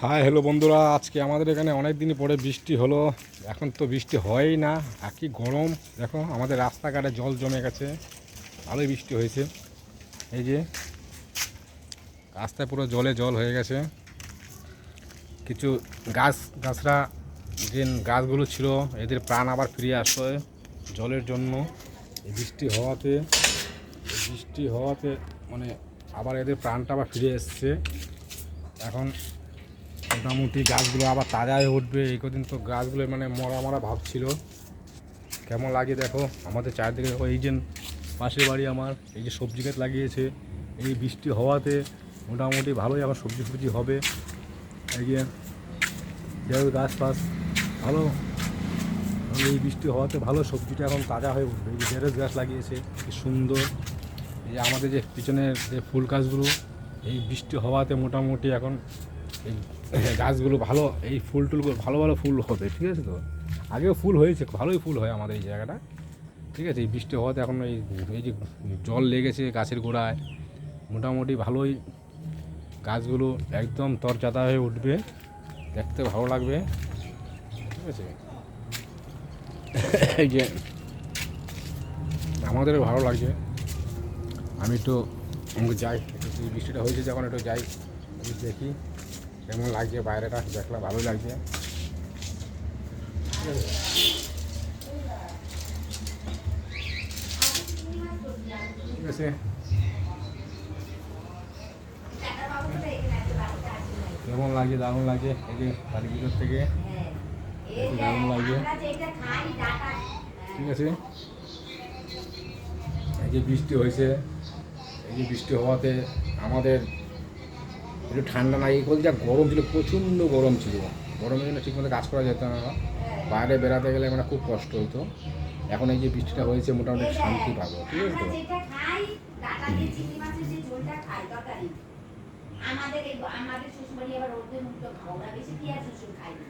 Hi hello বন্ধুরা, আজকে আমাদের এখানে অনেক দিন পরে বৃষ্টি হলো। এখন তো বৃষ্টি হয়ই না, আর কি গরম। দেখো আমাদের রাস্তাঘাটে জল জমে গেছে, ভালোই বৃষ্টি হয়েছে। এই যে রাস্তায় পুরো জলে জল হয়ে গেছে। কিছু গাছরা যে গাছগুলো ছিল, এদের প্রাণ আবার ফিরে আসছে জলের জন্য। এই বৃষ্টি হওয়াতে মানে আবার এদের প্রাণটা আবার ফিরে এসছে। এখন মোটামুটি গাছগুলো আবার তাজা হয়ে উঠবে। এই কদিন তো গাছগুলো মানে মরা মরা ভাব ছিল। কেমন লাগে দেখো আমাদের চারদিকে। দেখো এই যে পাশের বাড়ি আমার, এই যে সবজি গাছ লাগিয়েছে, এই বৃষ্টি হওয়াতে মোটামুটি ভালোই আবার সবজি হবে। এই যে গাছ ফাছ ভালো, এই বৃষ্টি হওয়াতে ভালো সবজিটা এখন তাজা হয়ে উঠবে। এই যে ঢেঁড়স গাছ লাগিয়েছে, কি সুন্দর। এই যে আমাদের যে পিছনের যে ফুল গাছগুলো, এই বৃষ্টি হওয়াতে মোটামুটি এখন এই গাছগুলো ভালো, এই টুলগুলো ভালো ভালো ফুল হবে। ঠিক আছে, তো আগেও ফুল হয়েছে, ভালোই ফুল হয় আমাদের এই জায়গাটা। ঠিক আছে, এই বৃষ্টি হওয়াতে এখন এই যে জল লেগেছে গাছের গোড়ায়, মোটামুটি ভালোই গাছগুলো একদম তরজাদা হয়ে উঠবে, দেখতে ভালো লাগবে। ঠিক আছে, এই যে আমাদেরও ভালো লাগছে। আমি একটু যাই, একটু বৃষ্টিটা হয়েছে যখন একটু যাই, দেখি কেমন লাগছে বাইরেটা। দেখলে ভালোই লাগছে। ঠিক আছে, কেমন লাগছে? দারুণ লাগছে। এই যে বাড়ির ভিতর থেকে দারুণ লাগছে। ঠিক আছে, এই যে বৃষ্টি হয়েছে, এই যে বৃষ্টি হওয়াতে আমাদের একটু ঠান্ডা নাই। এই যা গরম ছিল, প্রচণ্ড গরম ছিল। গরমের জন্য ঠিকমতো কাজ করা যেত না, বাইরে বেড়াতে গেলে মানে খুব কষ্ট হতো। এখন এই যে বৃষ্টিটা হয়েছে, মোটামুটি শান্তি পাবো। ঠিক আছে, তো আমাদের শ্বশুরবাড়ি আবার ওদের মুখটা খাওয়া বেশি পেঁয়াজ রসুন খাই না।